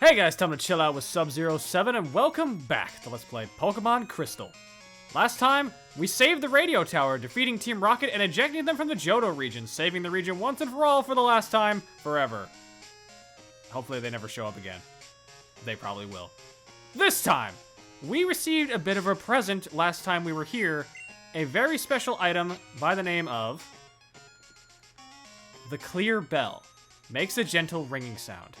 Hey guys, time to chill out with Sub-Zero7 and welcome back to Let's Play Pokemon Crystal. Last time, we saved the radio tower, defeating Team Rocket and ejecting them from the Johto region, saving the region once and for all for the last time, forever. Hopefully they never show up again. They probably will. This time, we received a bit of a present last time we were here, a very special item by the name of the Clear Bell. Makes a gentle ringing sound.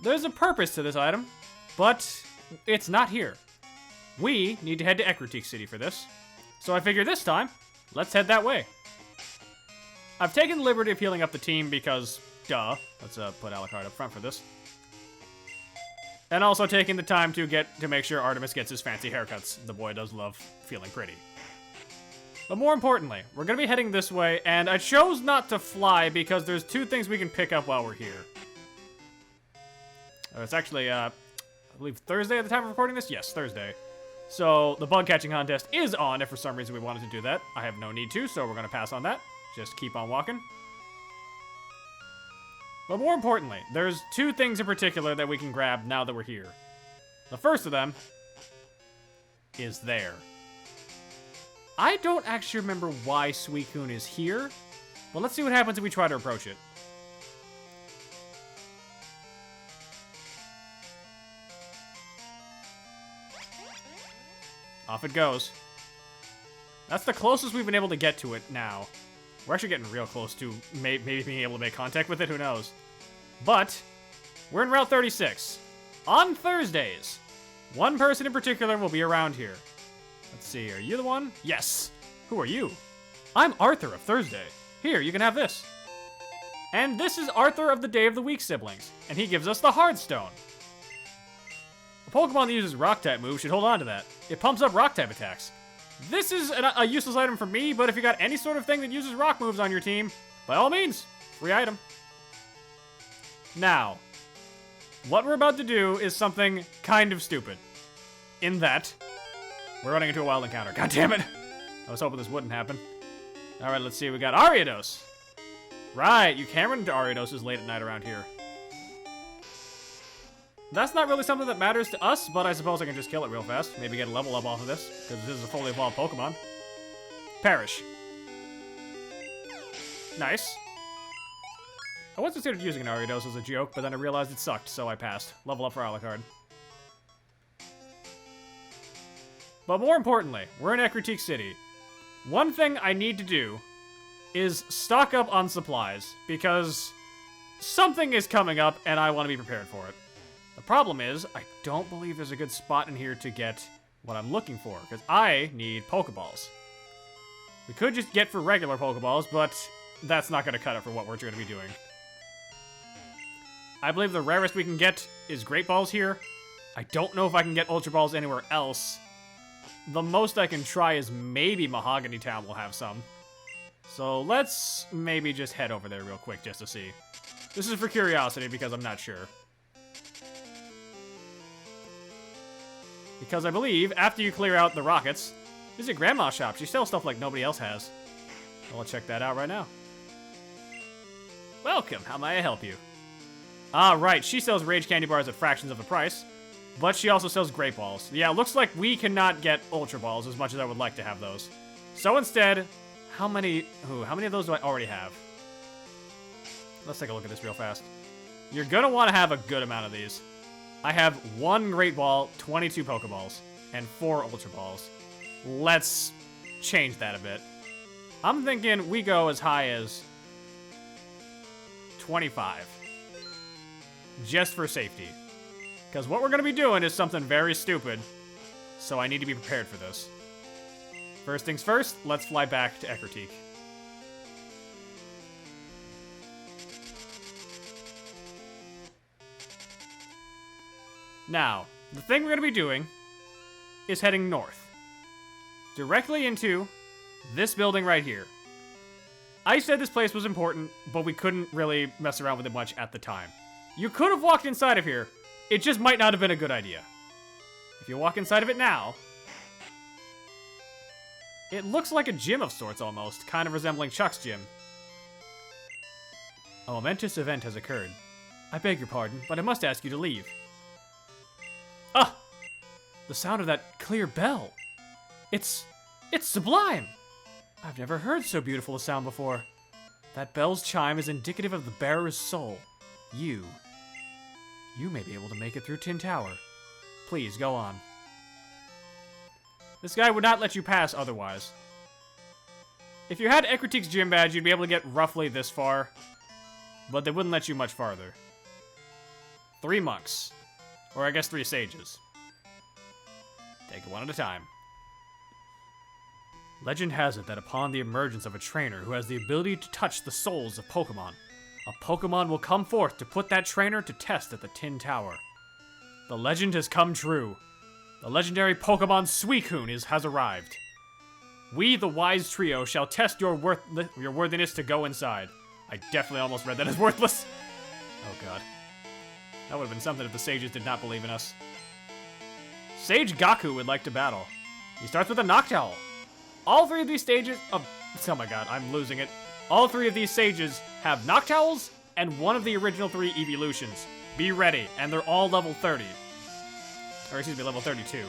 There's a purpose to this item, but it's not here. We need to head to Ecruteak City for this, so I figure this time, let's head that way. I've taken the liberty of healing up the team because, duh, let's put Alucard up front for this. And also taking the time to make sure Artemis gets his fancy haircuts. The boy does love feeling pretty. But more importantly, we're going to be heading this way, and I chose not to fly because there's two things we can pick up while we're here. It's actually, I believe Thursday at the time of recording this? Yes, Thursday. So, the bug catching contest is on if for some reason we wanted to do that. I have no need to, so we're going to pass on that. Just keep on walking. But more importantly, there's two things in particular that we can grab now that we're here. The first of them is there. I don't actually remember why Suicune is here, but let's see what happens if we try to approach it. Off it goes. That's the closest we've been able to get to it now. We're actually getting real close to maybe being able to make contact with it, who knows. But, we're in Route 36. On Thursdays, one person in particular will be around here. Let's see, are you the one? Yes. Who are you? I'm Arthur of Thursday. Here, you can have this. And this is Arthur of the Day of the Week siblings, and he gives us the Hardstone. A Pokemon that uses Rock-type moves should hold on to that. It pumps up Rock-type attacks. This is a useless item for me, but if you got any sort of thing that uses Rock moves on your team, by all means, free item. Now, what we're about to do is something kind of stupid. In that, we're running into a wild encounter. God damn it! I was hoping this wouldn't happen. Alright, let's see. We got Ariados. Right, you can run into Ariados late at night around here. That's not really something that matters to us, but I suppose I can just kill it real fast. Maybe get a level up off of this, because this is a fully evolved Pokemon. Perish. Nice. I was considered using an Ariados as a joke, but then I realized it sucked, so I passed. Level up for Alucard. But more importantly, we're in Ecruteak City. One thing I need to do is stock up on supplies, because something is coming up, and I want to be prepared for it. The problem is, I don't believe there's a good spot in here to get what I'm looking for, because I need Pokeballs. We could just get for regular Pokeballs, but that's not going to cut it for what we're going to be doing. I believe the rarest we can get is Great Balls here. I don't know if I can get Ultra Balls anywhere else. The most I can try is maybe Mahogany Town will have some. So let's maybe just head over there real quick just to see. This is for curiosity because I'm not sure. Because I believe, after you clear out the rockets, visit Grandma's shop. She sells stuff like nobody else has. So I'll check that out right now. Welcome, how may I help you? Ah, right, she sells Rage Candy Bars at fractions of the price. But she also sells Great Balls. Yeah, it looks like we cannot get Ultra Balls as much as I would like to have those. So instead, how many of those do I already have? Let's take a look at this real fast. You're gonna want to have a good amount of these. I have 1 Great Ball, 22 Pokeballs, and 4 Ultra Balls. Let's change that a bit. I'm thinking we go as high as 25. Just for safety. Because what we're going to be doing is something very stupid, so I need to be prepared for this. First things first, let's fly back to Ecruteak. Now, the thing we're going to be doing is heading north. Directly into this building right here. I said this place was important, but we couldn't really mess around with it much at the time. You could have walked inside of here. It just might not have been a good idea. If you walk inside of it now, it looks like a gym of sorts almost, kind of resembling Chuck's gym. A momentous event has occurred. I beg your pardon, but I must ask you to leave. Ah! The sound of that clear bell. It's sublime! I've never heard so beautiful a sound before. That bell's chime is indicative of the bearer's soul. You may be able to make it through Tin Tower. Please, go on. This guy would not let you pass otherwise. If you had Ecritique's gym badge, you'd be able to get roughly this far, but they wouldn't let you much farther. 3 monks. Or I guess 3 sages. Take it one at a time. Legend has it that upon the emergence of a trainer who has the ability to touch the souls of Pokémon, a Pokémon will come forth to put that trainer to test at the Tin Tower. The legend has come true. The legendary Pokémon Suicune has arrived. We, the wise trio, shall test your worthiness to go inside. I definitely almost read that as worthless. Oh god. That would have been something if the sages did not believe in us. Sage Gaku would like to battle. He starts with a Noctowl. All 3 of these stages... Oh my god, I'm losing it. All 3 of these sages have Noctowls and one of the original 3 evolutions. Be ready, and they're all level 30. Or excuse me, level 32.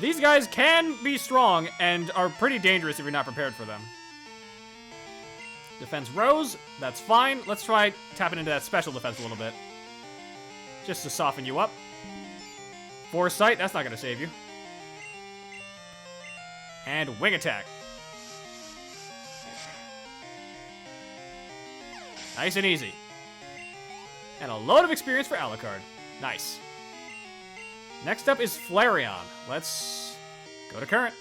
These guys can be strong and are pretty dangerous if you're not prepared for them. Defense Rose, that's fine. Let's try tapping into that special defense a little bit. Just to soften you up. Foresight, that's not going to save you. And Wing Attack. Nice and easy. And a load of experience for Alucard. Nice. Next up is Flareon. Let's go to current.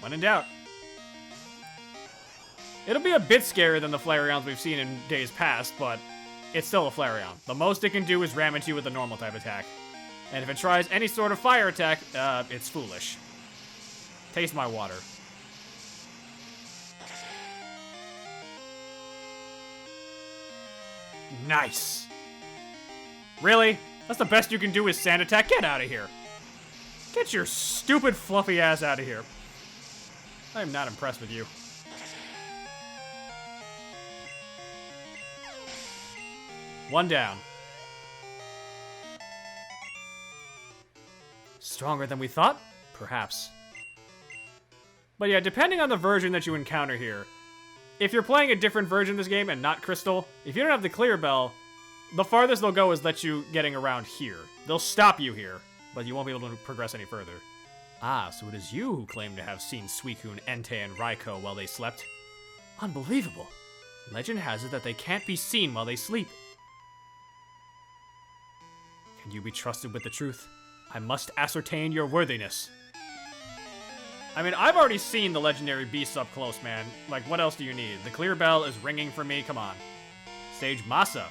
When in doubt. It'll be a bit scarier than the Flareons we've seen in days past, but it's still a Flareon. The most it can do is ram into you with a normal type attack. And if it tries any sort of fire attack, it's foolish. Taste my water. Nice. Really? That's the best you can do is Sand Attack? Get out of here. Get your stupid fluffy ass out of here. I am not impressed with you. One down. Stronger than we thought? Perhaps. But yeah, depending on the version that you encounter here, if you're playing a different version of this game and not Crystal, if you don't have the Clear Bell, the farthest they'll go is let you getting around here. They'll stop you here, but you won't be able to progress any further. Ah, so it is you who claim to have seen Suicune, Entei, and Raikou while they slept? Unbelievable. Legend has it that they can't be seen while they sleep. Can you be trusted with the truth? I must ascertain your worthiness. I mean, I've already seen the legendary beasts up close, man. Like, what else do you need? The Clear Bell is ringing for me, come on. Stage Masa.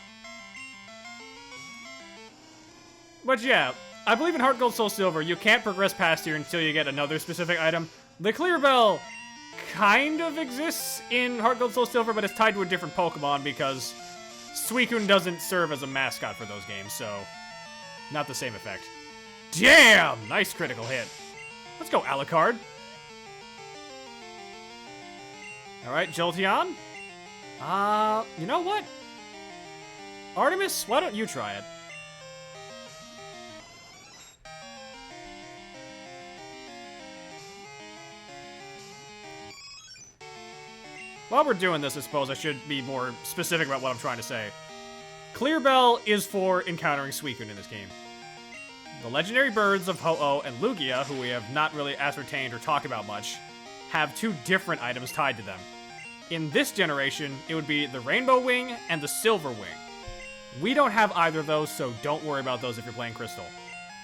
But yeah, I believe in Heart Gold Soul Silver, you can't progress past here until you get another specific item. The Clear Bell kind of exists in Heart Gold Soul Silver, but it's tied to a different Pokemon because Suicune doesn't serve as a mascot for those games, so not the same effect. Damn! Nice critical hit. Let's go, Alucard. Alright, Jolteon. You know what? Artemis, why don't you try it? While we're doing this, I suppose I should be more specific about what I'm trying to say. Clear Bell is for encountering Suicune in this game. The legendary birds of Ho-Oh and Lugia, who we have not really ascertained or talked about much, have 2 different items tied to them. In this generation, it would be the Rainbow Wing and the Silver Wing. We don't have either of those, so don't worry about those if you're playing Crystal.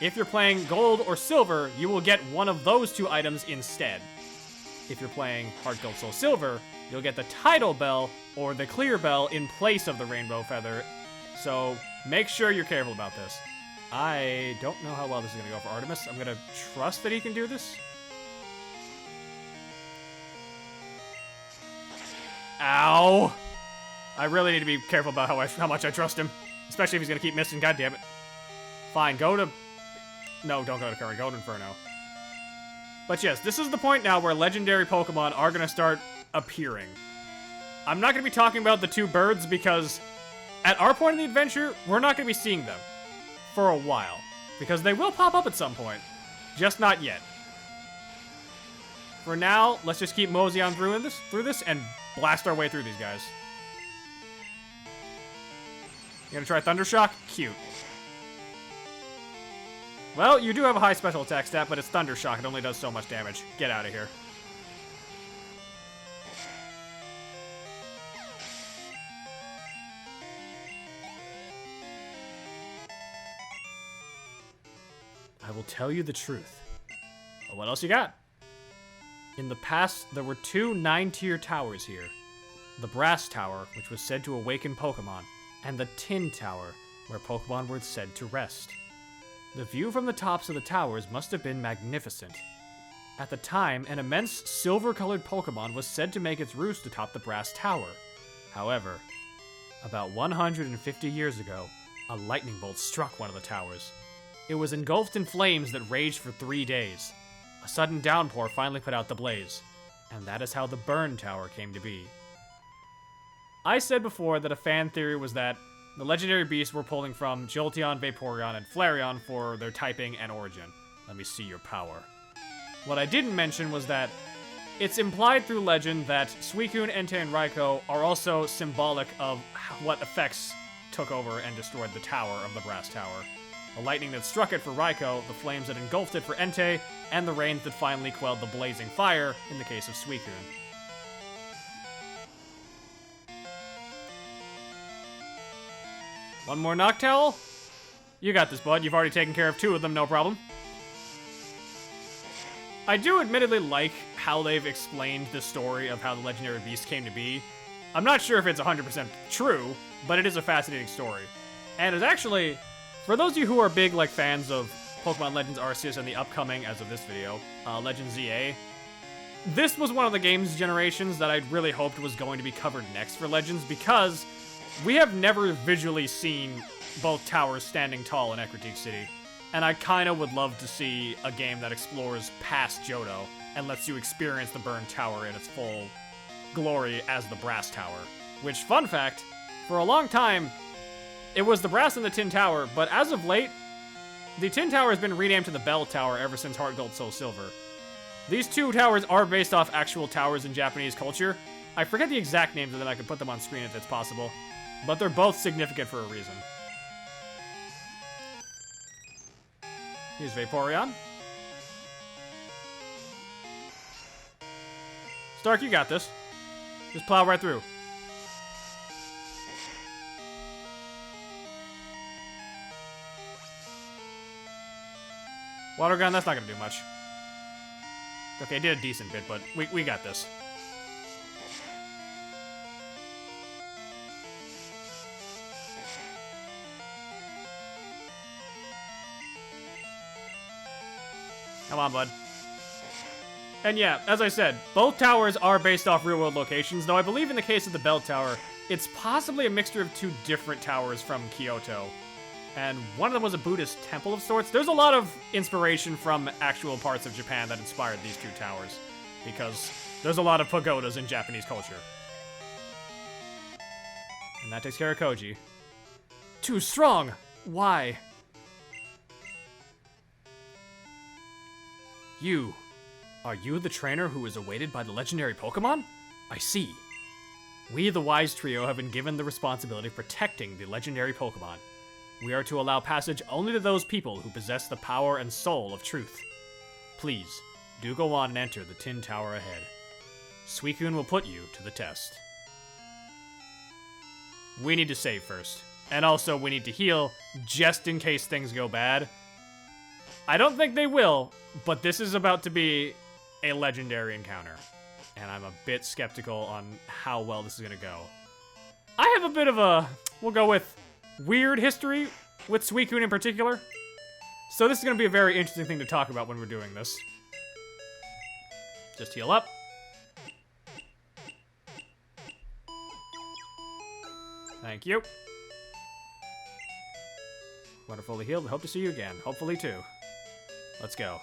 If you're playing Gold or Silver, you will get one of those 2 items instead. If you're playing Heart Gold Soul Silver, you'll get the Tidal Bell or the Clear Bell in place of the Rainbow Feather, so make sure you're careful about this. I don't know how well this is going to go for Artemis. I'm going to trust that he can do this. Ow! I really need to be careful about how much I trust him. Especially if he's going to keep missing, goddammit. Fine, go to... No, don't go to Current, go to Inferno. But yes, this is the point now where legendary Pokemon are going to start appearing. I'm not going to be talking about the 2 birds because at our point in the adventure, we're not going to be seeing them for a while. Because they will pop up at some point. Just not yet. For now, let's just keep mosey on through this and blast our way through these guys. You gonna try Thundershock? Cute. Well, you do have a high special attack stat, but it's Thundershock. It only does so much damage. Get out of here. I will tell you the truth. Well, what else you got? In the past, there were 2 9-tier towers here. The Brass Tower, which was said to awaken Pokemon, and the Tin Tower, where Pokemon were said to rest. The view from the tops of the towers must have been magnificent. At the time, an immense silver-colored Pokemon was said to make its roost atop the Brass Tower. However, about 150 years ago, a lightning bolt struck one of the towers. It was engulfed in flames that raged for 3 days. A sudden downpour finally put out the blaze, and that is how the Burn Tower came to be. I said before that a fan theory was that the legendary beasts were pulling from Jolteon, Vaporeon, and Flareon for their typing and origin. Let me see your power. What I didn't mention was that it's implied through legend that Suicune, Entei, and Raikou are also symbolic of what effects took over and destroyed the tower of the Brass Tower. The lightning that struck it for Raikou, the flames that engulfed it for Entei, and the rains that finally quelled the blazing fire in the case of Suicune. One more Noctowl? You got this, bud. You've already taken care of 2 of them, no problem. I do admittedly like how they've explained the story of how the legendary beast came to be. I'm not sure if it's 100% true, but it is a fascinating story. And it's actually, for those of you who are big fans of Pokemon Legends Arceus and the upcoming, as of this video, Legends ZA, this was one of the game's generations that I really hoped was going to be covered next for Legends, because we have never visually seen both towers standing tall in Ecruteak City, and I kinda would love to see a game that explores past Johto and lets you experience the Burn Tower in its full glory as the Brass Tower. Which, fun fact, for a long time, it was the Brass and the Tin Tower, but as of late, the Tin Tower has been renamed to the Bell Tower ever since Heart Gold Soul Silver. These 2 towers are based off actual towers in Japanese culture. I forget the exact names of them, I could put them on screen if it's possible. But they're both significant for a reason. Here's Vaporeon. Stark, you got this. Just plow right through. Water gun, that's not gonna do much. Okay, it did a decent bit, but we got this. Come on, bud. And yeah, as I said, both towers are based off real-world locations, though I believe in the case of the Bell Tower, it's possibly a mixture of 2 different towers from Kyoto. And one of them was a Buddhist temple of sorts. There's a lot of inspiration from actual parts of Japan that inspired these 2 towers, because there's a lot of pagodas in Japanese culture. And that takes care of Koji. Too strong! Why? Are you the trainer who is awaited by the legendary Pokemon? I see. We, the Wise Trio, have been given the responsibility of protecting the legendary Pokemon. We are to allow passage only to those people who possess the power and soul of truth. Please, do go on and enter the Tin Tower ahead. Suicune will put you to the test. We need to save first. And also, we need to heal, just in case things go bad. I don't think they will, but this is about to be a legendary encounter. And I'm a bit skeptical on how well this is going to go. I have a bit of a, we'll go with, weird history with Suicune in particular. So this is going to be a very interesting thing to talk about when we're doing this. Just heal up. Thank you. Wonderfully healed. Hope to see you again. Hopefully too. Let's go.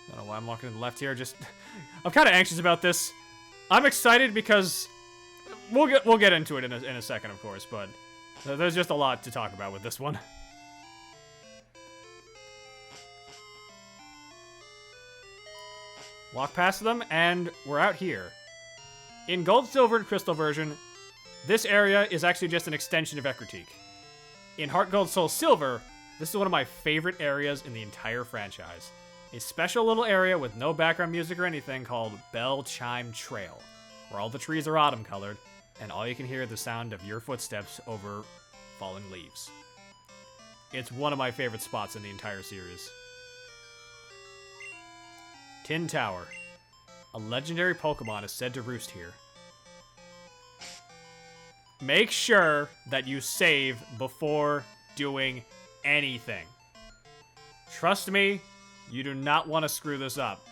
I don't know why I'm walking to the left here. Just, I'm kind of anxious about this. I'm excited because we'll get into it in a second, of course, but there's just a lot to talk about with this one. Walk past them, and we're out here. In Gold, Silver, and Crystal version, this area is actually just an extension of Ecruteak. In Heart Gold, Soul Silver, this is one of my favorite areas in the entire franchise. A special little area with no background music or anything called Bell Chime Trail, where all the trees are autumn-colored, and all you can hear is the sound of your footsteps over falling leaves. It's one of my favorite spots in the entire series. Tin Tower. A legendary Pokemon is said to roost here. Make sure that you save before doing anything. Trust me, you do not want to screw this up.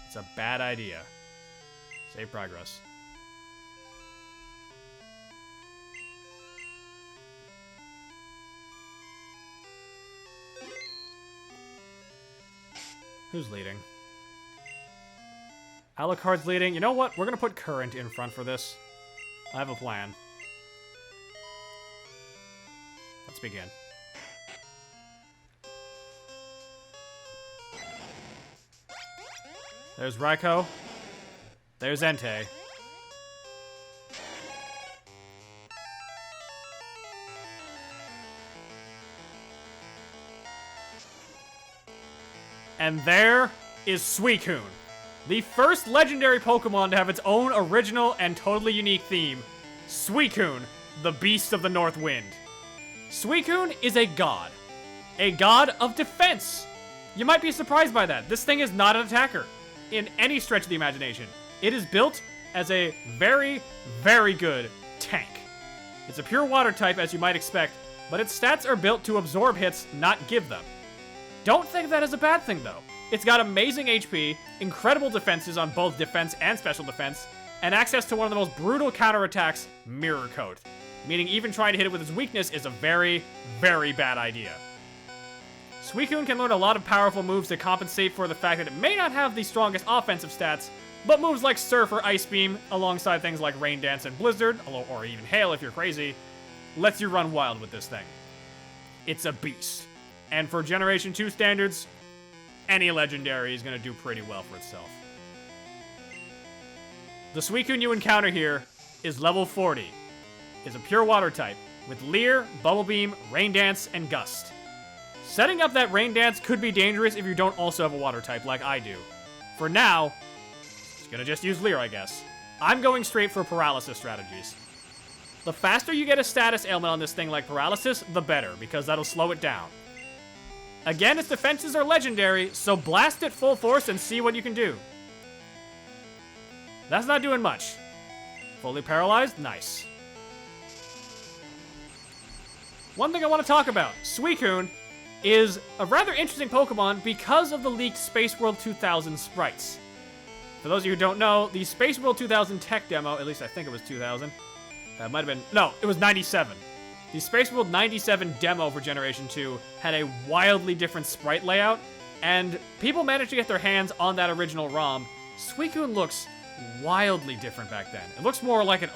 It's a bad idea. Save progress. Who's leading? Alucard's leading. You know what? We're going to put Current in front for this. I have a plan. Let's begin. There's Raikou. There's Entei. And there is Suicune, the first legendary Pokemon to have its own original and totally unique theme. Suicune, the Beast of the North Wind. Suicune is a god of defense. You might be surprised by that. This thing is not an attacker in any stretch of the imagination. It is built as a very, very good tank. It's a pure water type, as you might expect, but its stats are built to absorb hits, not give them. Don't think of that as a bad thing, though. It's got amazing HP, incredible defenses on both defense and special defense, and access to one of the most brutal counterattacks, Mirror Coat. Meaning even trying to hit it with its weakness is a very, very bad idea. Suicune can learn a lot of powerful moves to compensate for the fact that it may not have the strongest offensive stats, but moves like Surf or Ice Beam, alongside things like Rain Dance and Blizzard, or even Hail if you're crazy, lets you run wild with this thing. It's a beast. And for Generation 2 standards, any legendary is going to do pretty well for itself. The Suicune you encounter here is level 40. Is a pure water type, with Leer, Bubble Beam, Rain Dance, and Gust. Setting up that Rain Dance could be dangerous if you don't also have a water type like I do. For now, it's gonna just use Leer, I guess. I'm going straight for Paralysis strategies. The faster you get a status ailment on this thing like Paralysis, the better, because that'll slow it down. Again, its defenses are legendary, so blast it full force and see what you can do. That's not doing much. Fully paralyzed? Nice. One thing I want to talk about, Suicune is a rather interesting Pokemon because of the leaked Space World 2000 sprites. For those of you who don't know, the Space World 2000 tech demo, at least I think it was 2000, might have been, no, it was 97. The Space World 97 demo for Generation 2 had a wildly different sprite layout, and people managed to get their hands on that original ROM. Suicune looks wildly different back then. It looks more like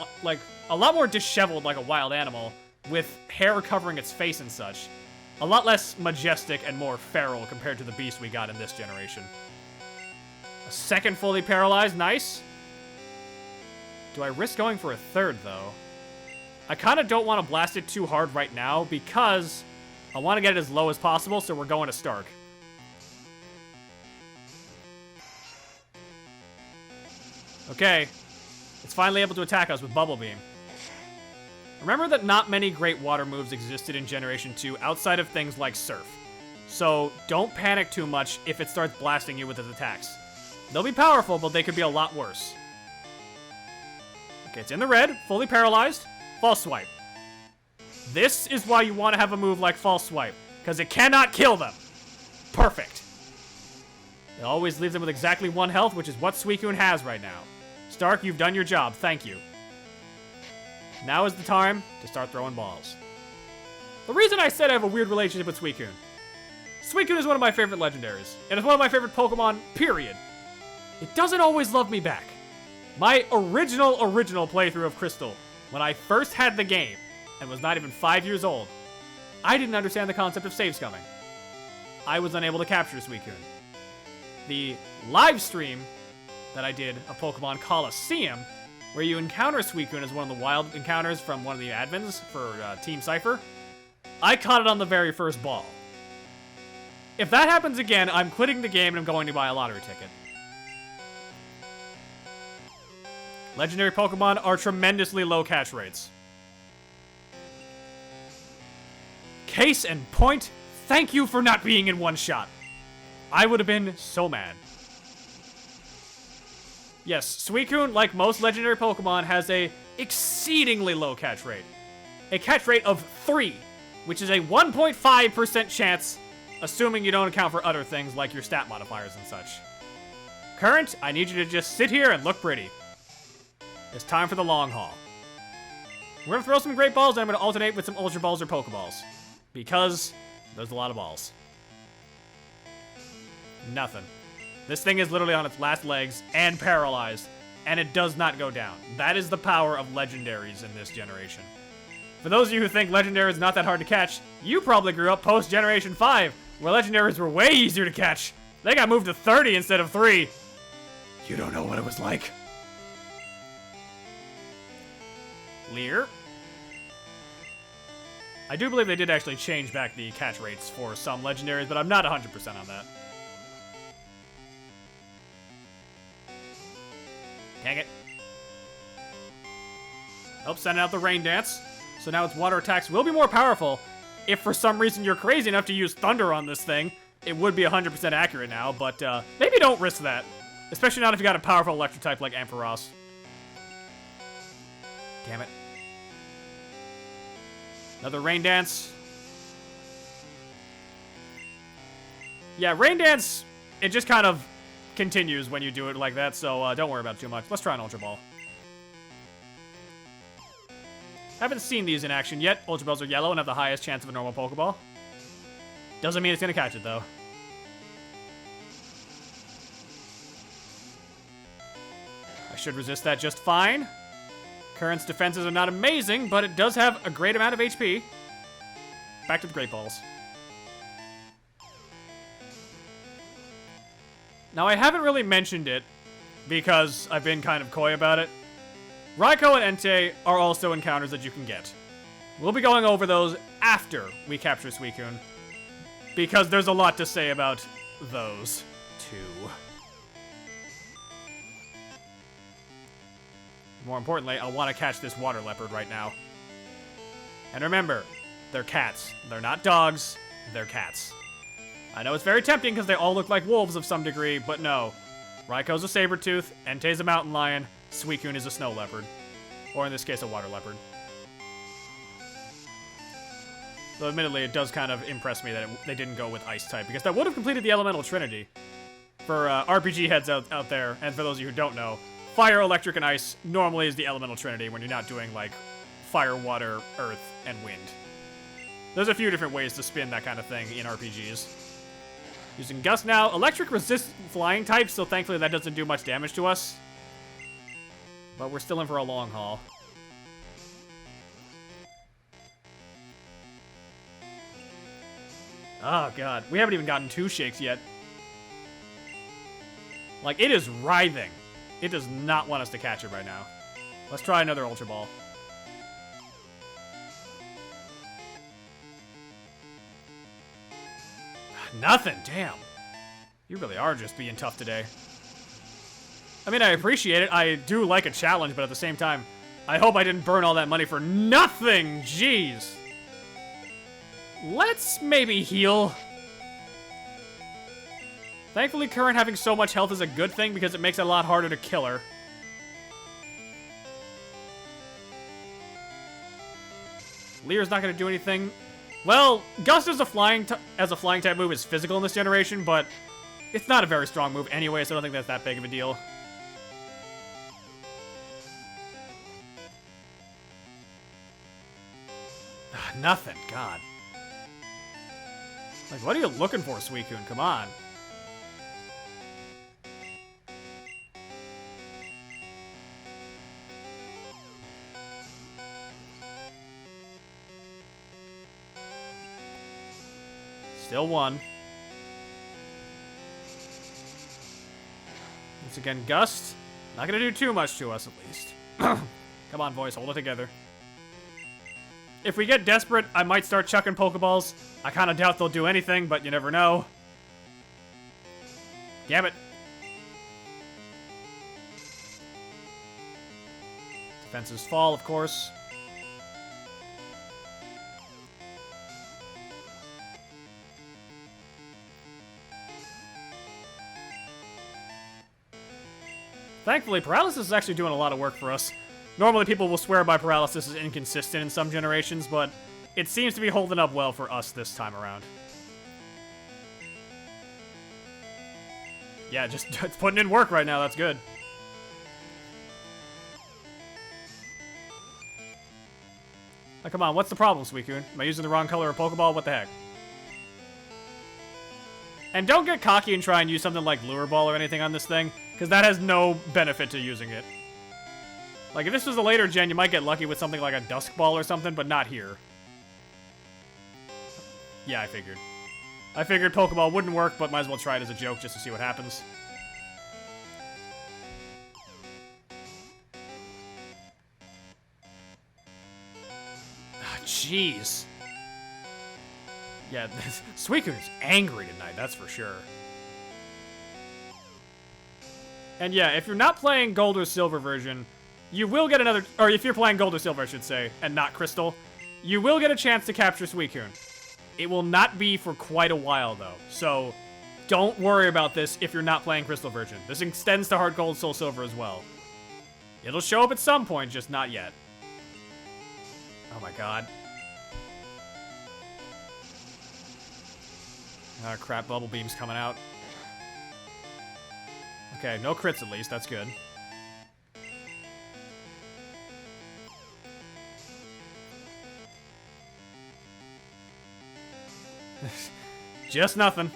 a lot more disheveled like a wild animal, with hair covering its face and such. A lot less majestic and more feral compared to the beast we got in this generation. A second fully paralyzed, nice. Do I risk going for a third, though? I kind of don't want to blast it too hard right now because I want to get it as low as possible, so we're going to Stark. Okay, it's finally able to attack us with Bubble Beam. Remember that not many great water moves existed in Generation 2 outside of things like Surf. So don't panic too much if it starts blasting you with its attacks. They'll be powerful, but they could be a lot worse. Okay, it's in the red, fully paralyzed. False Swipe. This is why you want to have a move like False Swipe, because it cannot kill them. Perfect. It always leaves them with exactly 1 health, which is what Suicune has right now. Stark, you've done your job. Thank you. Now is the time to start throwing balls. The reason I said I have a weird relationship with Suicune. Suicune is one of my favorite legendaries, and it's one of my favorite Pokemon, period. It doesn't always love me back. My original playthrough of Crystal, when I first had the game, and was not even 5 years old, I didn't understand the concept of save scumming. I was unable to capture Suicune. The live stream that I did of Pokemon Coliseum, where you encounter Suicune as one of the wild encounters from one of the admins for Team Cypher, I caught it on the very first ball. If that happens again, I'm quitting the game and I'm going to buy a lottery ticket. Legendary Pokemon are tremendously low catch rates. Case in point, thank you for not being in one shot. I would have been so mad. Yes, Suicune, like most legendary Pokemon, has a exceedingly low catch rate. A catch rate of 3, which is a 1.5% chance, assuming you don't account for other things like your stat modifiers and such. Current, I need you to just sit here and look pretty. It's time for the long haul. We're gonna throw some Great Balls and I'm gonna alternate with some Ultra Balls or Pokeballs. Because there's a lot of balls. Nothing. This thing is literally on its last legs and paralyzed, and it does not go down. That is the power of legendaries in this generation. For those of you who think legendary is not that hard to catch, you probably grew up post-Generation 5, where legendaries were way easier to catch. They got moved to 30 instead of 3. You don't know what it was like. Leer. I do believe they did actually change back the catch rates for some legendaries, but I'm not 100% on that. Dang it. Oh, sending out the Rain Dance. So now its water attacks will be more powerful. If for some reason you're crazy enough to use Thunder on this thing, it would be 100% accurate now, but maybe don't risk that. Especially not if you got a powerful electric type like Ampharos. Damn it. Another Rain Dance. Yeah, Rain Dance, it just kind of continues when you do it like that, so don't worry about it too much. Let's try an Ultra Ball. Haven't seen these in action yet. Ultra Balls are yellow and have the highest chance of a normal Pokeball. Doesn't mean it's going to catch it, though. I should resist that just fine. Current's defenses are not amazing, but it does have a great amount of HP. Back to the Great Balls. Now, I haven't really mentioned it because I've been kind of coy about it. Raikou and Entei are also encounters that you can get. We'll be going over those after we capture Suicune, because there's a lot to say about those two. More importantly, I want to catch this water leopard right now. And remember, they're cats. They're not dogs, they're cats. I know it's very tempting because they all look like wolves of some degree, but no. Raikou's a saber-tooth, Entei's a mountain lion, Suicune is a snow leopard. Or in this case, a water leopard. Though admittedly, it does kind of impress me that they didn't go with ice type, because that would have completed the elemental trinity. For RPG heads out there, and for those of you who don't know, fire, electric, and ice normally is the elemental trinity when you're not doing, like, fire, water, earth, and wind. There's a few different ways to spin that kind of thing in RPGs. Using Gust now. Electric resists flying types, so thankfully that doesn't do much damage to us. But we're still in for a long haul. Oh, God. We haven't even gotten 2 shakes yet. Like, it is writhing. It does not want us to catch it right now. Let's try another Ultra Ball. Nothing, damn. You really are just being tough today. I mean, I appreciate it. I do like a challenge, but at the same time, I hope I didn't burn all that money for nothing. Jeez. Let's maybe heal. Thankfully, Current having so much health is a good thing because it makes it a lot harder to kill her. Leer's not going to do anything. Well, Gust as a flying type move is physical in this generation, but it's not a very strong move anyway, so I don't think that's that big of a deal. Nothing, God. Like, what are you looking for, Suicune? Come on. Still 1. Once again, Gust. Not gonna do too much to us, at least. Come on, boys, hold it together. If we get desperate, I might start chucking Pokeballs. I kind of doubt they'll do anything, but you never know. Damn it. Defenses fall, of course. Thankfully, Paralysis is actually doing a lot of work for us. Normally, people will swear by Paralysis is inconsistent in some generations, but it seems to be holding up well for us this time around. Yeah, just it's putting in work right now. That's good. Now, come on, what's the problem, Suicune? Am I using the wrong color of Pokeball? What the heck? And don't get cocky and try and use something like Lure Ball or anything on this thing, because that has no benefit to using it. Like, if this was a later gen, you might get lucky with something like a Dusk Ball or something, but not here. Yeah, I figured. I figured Pokeball wouldn't work, but might as well try it as a joke just to see what happens. Jeez. Yeah, Suicune is angry tonight, that's for sure. And yeah, if you're not playing Gold or Silver version, you will get another... Or if you're playing Gold or Silver, I should say, and not Crystal, you will get a chance to capture Suicune. It will not be for quite a while, though. So, don't worry about this if you're not playing Crystal version. This extends to Heart Gold, Soul Silver as well. It'll show up at some point, just not yet. Oh my god. Ah, crap, Bubble Beam's coming out. Okay, no crits at least, that's good. Just nothing.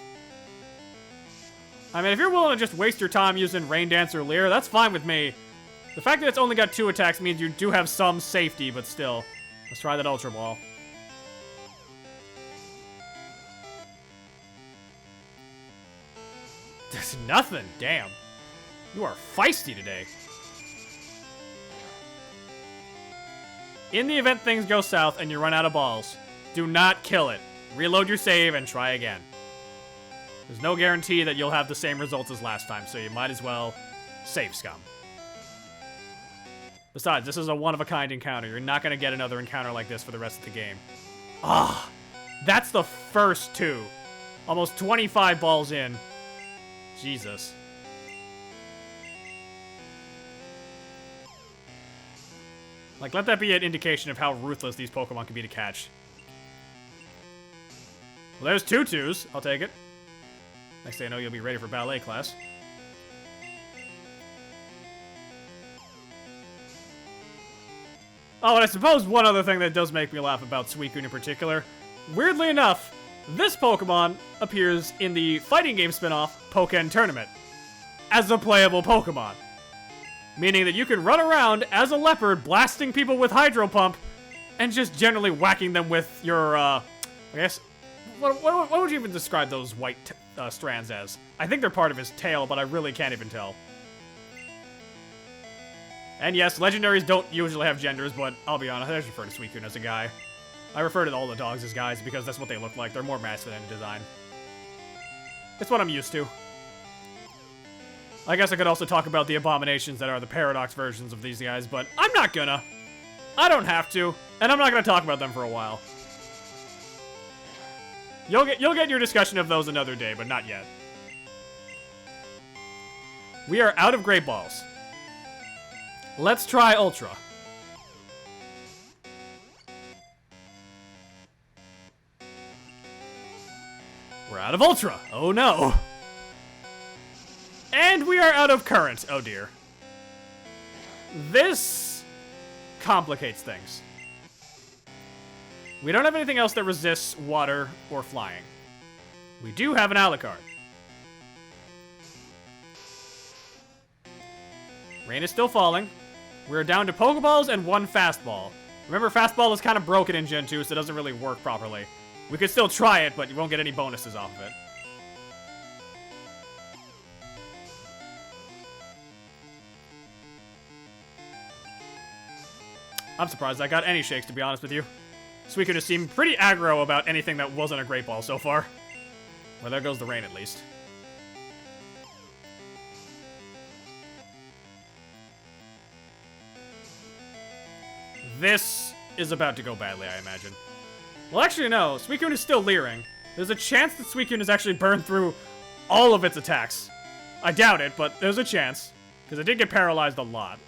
I mean, if you're willing to just waste your time using Rain Dance or Leer, that's fine with me. The fact that it's only got 2 attacks means you do have some safety, but still. Let's try that Ultra Ball. There's nothing, damn. You are feisty today. In the event things go south and you run out of balls, do not kill it. Reload your save and try again. There's no guarantee that you'll have the same results as last time, so you might as well save scum. Besides, this is a one-of-a-kind encounter. You're not going to get another encounter like this for the rest of the game. Ah, that's the first 2. Almost 25 balls in. Jesus. Like, let that be an indication of how ruthless these Pokemon can be to catch. Well, there's 2 2s. I'll take it. Next thing I know, you'll be ready for ballet class. Oh, and I suppose one other thing that does make me laugh about Suicune in particular, weirdly enough, this Pokemon appears in the fighting game spin-off Pokken Tournament as a playable Pokemon. Meaning that you can run around as a leopard blasting people with Hydro Pump and just generally whacking them with your, I guess, what would you even describe those white strands as? I think they're part of his tail, but I really can't even tell. And yes, legendaries don't usually have genders, but I'll be honest, I just refer to Suicune as a guy. I refer to all the dogs as guys because that's what they look like. They're more masculine in design. It's what I'm used to. I guess I could also talk about the abominations that are the Paradox versions of these guys, but I'm not gonna. I don't have to, and I'm not gonna talk about them for a while. You'll get your discussion of those another day, but not yet. We are out of Great Balls. Let's try Ultra. We're out of Ultra. Oh no. And we are out of Current. Oh dear. This complicates things. We don't have anything else that resists water or flying. We do have an Alucard. Rain is still falling. We're down to Pokeballs and 1 Fastball. Remember, Fastball is kind of broken in Gen 2, so it doesn't really work properly. We could still try it, but you won't get any bonuses off of it. I'm surprised I got any shakes, to be honest with you. Suicune has seemed pretty aggro about anything that wasn't a Great Ball so far. Well, there goes the rain, at least. This is about to go badly, I imagine. Well, actually, no. Suicune is still leering. There's a chance that Suicune has actually burned through all of its attacks. I doubt it, but there's a chance. Because it did get paralyzed a lot.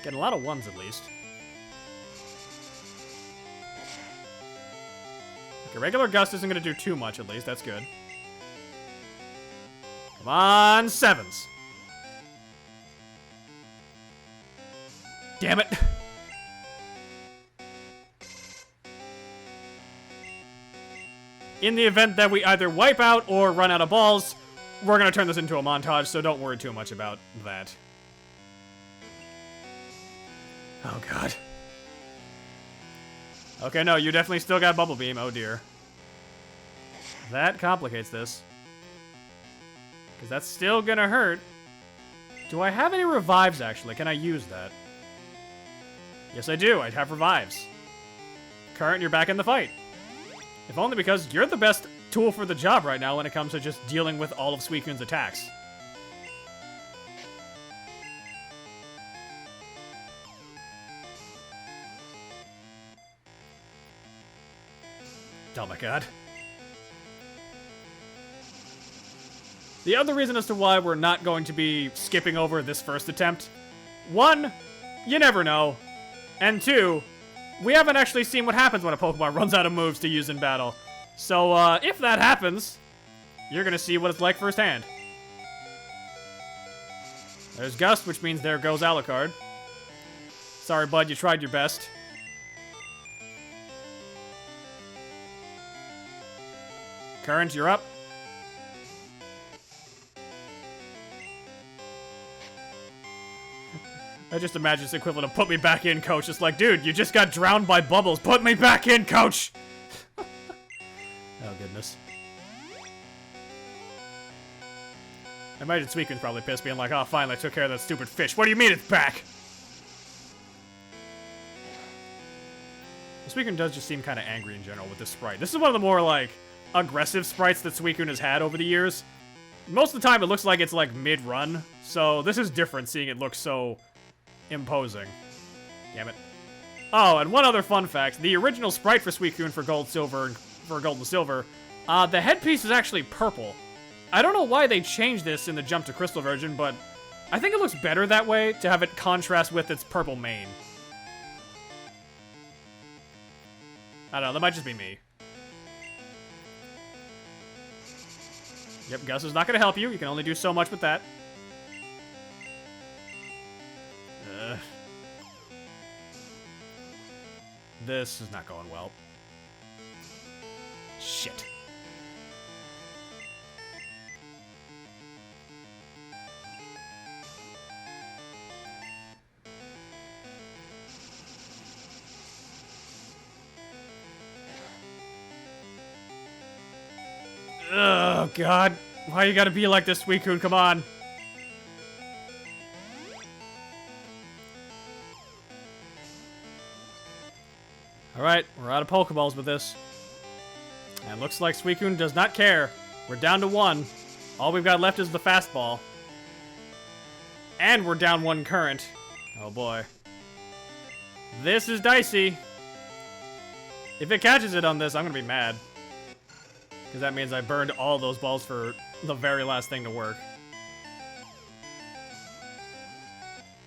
Getting a lot of ones, at least. Okay, regular Gust isn't going to do too much, at least. That's good. Come on, 7s. Damn it. In the event that we either wipe out or run out of balls, we're going to turn this into a montage, so don't worry too much about that. Oh, God. Okay, no, you definitely still got Bubble Beam. Oh, dear. That complicates this. Because that's still gonna hurt. Do I have any revives, actually? Can I use that? Yes, I do. I have revives. Current, you're back in the fight. If only because you're the best tool for the job right now when it comes to just dealing with all of Suicune's attacks. Oh my god. The other reason as to why we're not going to be skipping over this first attempt, 1, you never know, and 2, we haven't actually seen what happens when a Pokemon runs out of moves to use in battle. So, if that happens, you're gonna see what it's like firsthand. There's Gust, which means there goes Alucard. Sorry, bud, you tried your best. Current, you're up. I just imagine it's equivalent of put me back in, coach. It's like, dude, you just got drowned by bubbles. Put me back in, coach! Oh, goodness. I imagine Suicune's probably pissed, being like, oh, finally, I took care of that stupid fish. What do you mean it's back? Suicune does just seem kind of angry in general with this sprite. This is one of the more, like, aggressive sprites that Suicune has had over the years. Most of the time, it looks like it's, like, mid-run. So, this is different, seeing it look so imposing. Damn it. Oh, and one other fun fact. The original sprite for Suicune for Gold, Silver, and Silver, the headpiece is actually purple. I don't know why they changed this in the Jump to Crystal version, but I think it looks better that way to have it contrast with its purple mane. I don't know, that might just be me. Yep, Gus is not going to help you. You can only do so much with that. This is not going well. Shit. Oh, God. Why you gotta be like this, Suicune? Come on. Alright, we're out of Pokeballs with this. And it looks like Suicune does not care. We're down to 1. All we've got left is the fastball. And we're down 1 current. Oh boy. This is dicey. If it catches it on this, I'm gonna be mad. Because that means I burned all those balls for the very last thing to work.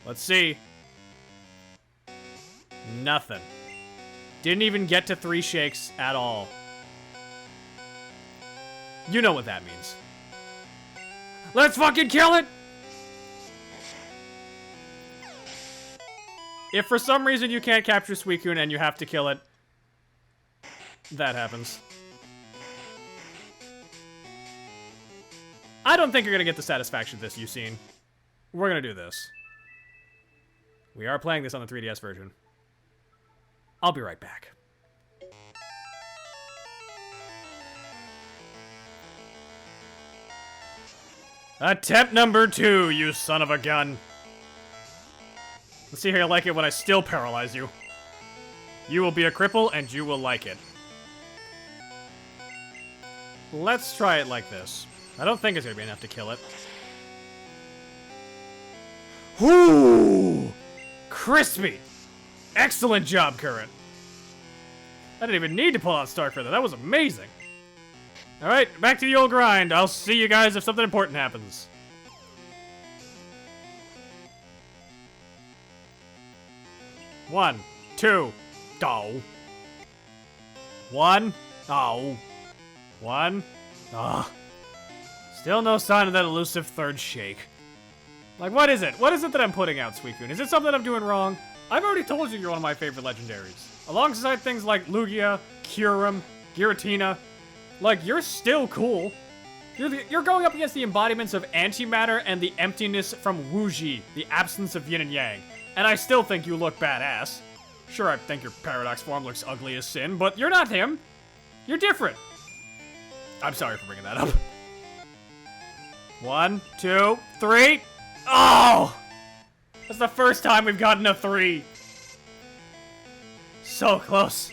Let's see. Nothing. Didn't even get to 3 shakes at all. You know what that means. Let's fucking kill it! If for some reason you can't capture Suicune and you have to kill it, that happens. I don't think you're gonna get the satisfaction of this you've seen. We're gonna do this. We are playing this on the 3DS version. I'll be right back. Attempt number 2, you son of a gun. Let's see how you like it when I still paralyze you. You will be a cripple, and you will like it. Let's try it like this. I don't think it's gonna be enough to kill it. Whoo! Crispy! Excellent job, Current. I didn't even need to pull out Stark for that. That was amazing. Alright, back to the old grind. I'll see you guys if something important happens. One, two, go. One, oh. One, ah. Still no sign of that elusive third shake. Like, what is it? What is it that I'm putting out, Suicune? Is it something I'm doing wrong? I've already told you you're one of my favorite legendaries. Alongside things like Lugia, Kyurem, Giratina. Like, you're still cool. You're going up against the embodiments of antimatter and the emptiness from Wuji, the absence of yin and yang. And I still think you look badass. Sure, I think your paradox form looks ugly as sin, but you're not him. You're different. I'm sorry for bringing that up. One, two, three. Oh! That's the first time we've gotten a 3. So close.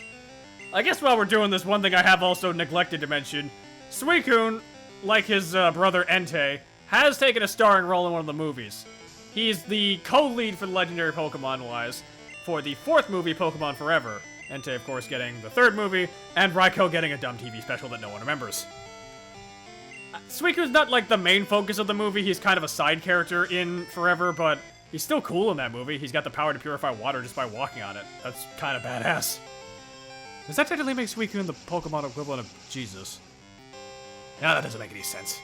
I guess while we're doing this, one thing I have also neglected to mention, Suicune, like his brother Entei, has taken a starring role in one of the movies. He's the co-lead for the legendary Pokemon-wise for the 4th movie, Pokemon Forever. Entei, of course, getting the 3rd movie, and Raikou getting a dumb TV special that no one remembers. Suicune's not, like, the main focus of the movie. He's kind of a side character in Forever, but he's still cool in that movie. He's got the power to purify water just by walking on it. That's kind of badass. Does that technically make Suicune the Pokemon equivalent of Jesus? No, that doesn't make any sense.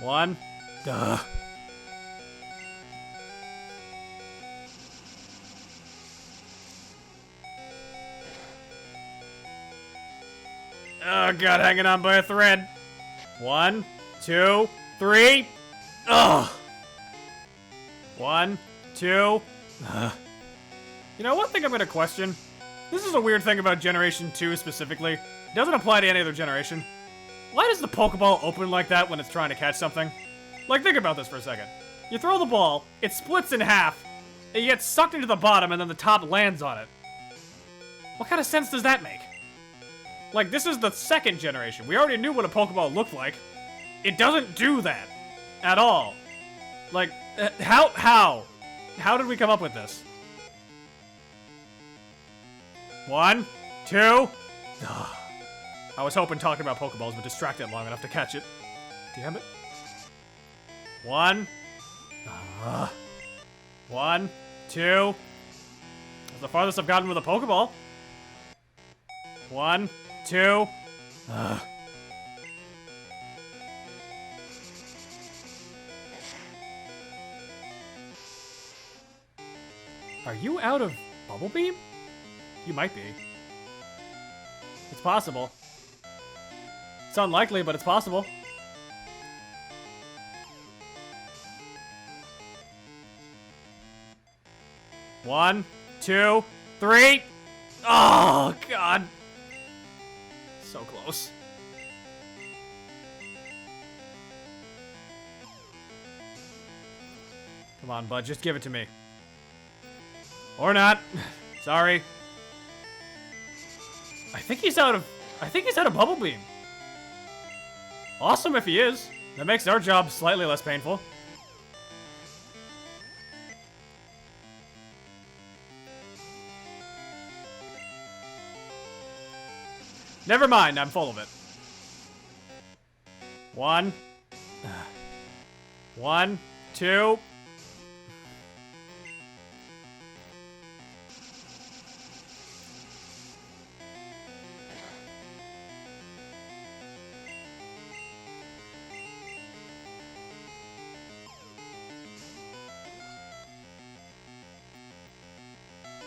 One. Duh. Oh god, hanging on by a thread. 1, 2, 3. Ugh. 1, 2. Ugh. You know, one thing I'm gonna question. This is a weird thing about Generation 2 specifically. It doesn't apply to any other generation. Why does the Pokeball open like that when it's trying to catch something? Like, think about this for a second. You throw the ball, it splits in half, and you get sucked into the bottom, and then the top lands on it. What kind of sense does that make? Like, this is the 2nd generation. We already knew what a Pokeball looked like. It doesn't do that. At all. Like, how? How did we come up with this? 1, 2. Ugh. I was hoping talking about Pokeballs would distract it long enough to catch it. Damn it. 1. 1, 2. That's the farthest I've gotten with a Pokeball. 1, 2. Ugh. Are you out of Bubble Beam? You might be. It's possible. It's unlikely, but it's possible. One, 2, 3. Oh, God. So close. Come on, bud. Just give it to me. Or not. Sorry. I think he's out of Bubble Beam. Awesome if he is. That makes our job slightly less painful. Never mind, I'm full of it. 1. 1, 2.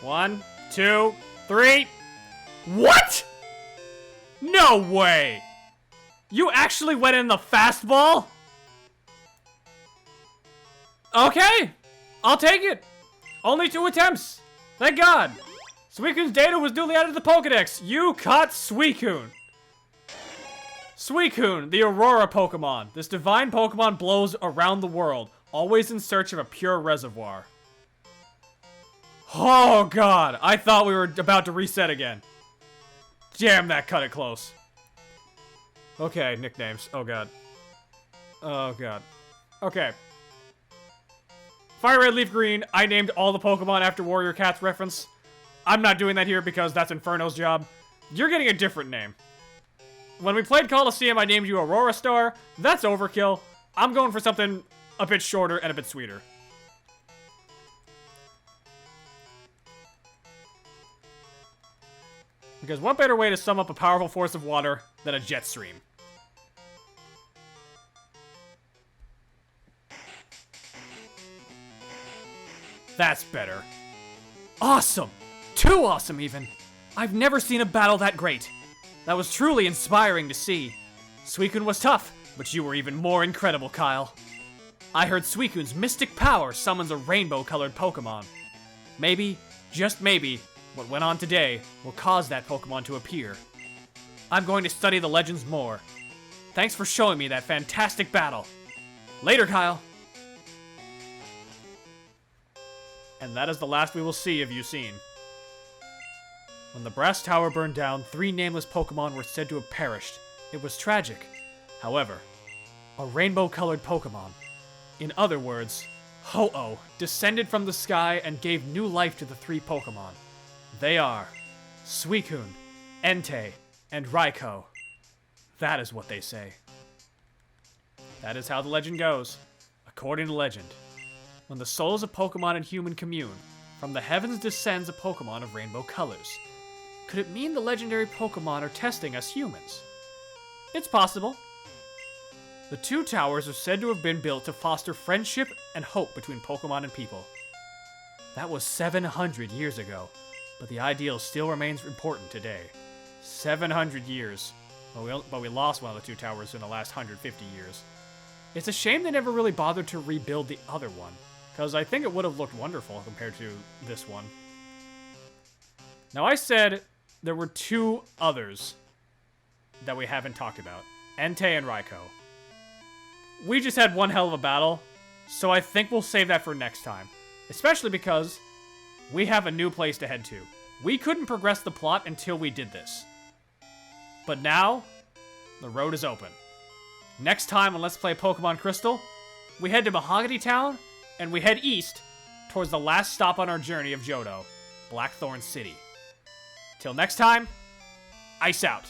One, 2, 3. What? No way! You actually went in the fastball? Okay, I'll take it. Only 2 attempts. Thank God. Suicune's data was duly added to the Pokedex. You caught Suicune. Suicune, the Aurora Pokemon. This divine Pokemon blows around the world, always in search of a pure reservoir. Oh god, I thought we were about to reset again. Damn, that cut it close. Okay, nicknames. Oh god. Oh god. Okay. Fire Red, Leaf Green, I named all the Pokemon after Warrior Cat's reference. I'm not doing that here because that's Inferno's job. You're getting a different name. When we played Coliseum, I named you Aurora Star. That's overkill. I'm going for something a bit shorter and a bit sweeter. Because what better way to sum up a powerful force of water than a jet stream? That's better. Awesome! Too awesome, even! I've never seen a battle that great. That was truly inspiring to see. Suicune was tough, but you were even more incredible, Kyle. I heard Suicune's mystic power summons a rainbow-colored Pokemon. Maybe, just maybe, what went on today will cause that Pokemon to appear. I'm going to study the legends more. Thanks for showing me that fantastic battle. Later, Kyle. And that is the last we will see of Yucine. When the Brass Tower burned down, 3 nameless Pokemon were said to have perished. It was tragic. However, a rainbow-colored Pokemon, in other words, Ho-Oh, descended from the sky and gave new life to the 3 Pokemon. They are Suicune, Entei, and Raikou. That is what they say. That is how the legend goes. According to legend, when the souls of Pokemon and human commune, from the heavens descends a Pokemon of rainbow colors. Could it mean the legendary Pokemon are testing us humans? It's possible. The 2 towers are said to have been built to foster friendship and hope between Pokemon and people. That was 700 years ago, but the ideal still remains important today. 700 years. But we lost one of the 2 towers in the last 150 years. It's a shame they never really bothered to rebuild the other one, because I think it would have looked wonderful compared to this one. Now, I said there were 2 others that we haven't talked about. Entei and Raikou. We just had one hell of a battle, so I think we'll save that for next time. Especially because we have a new place to head to. We couldn't progress the plot until we did this. But now, the road is open. Next time on Let's Play Pokemon Crystal, we head to Mahogany Town, and we head east towards the last stop on our journey of Johto, Blackthorn City. Till next time, ice out.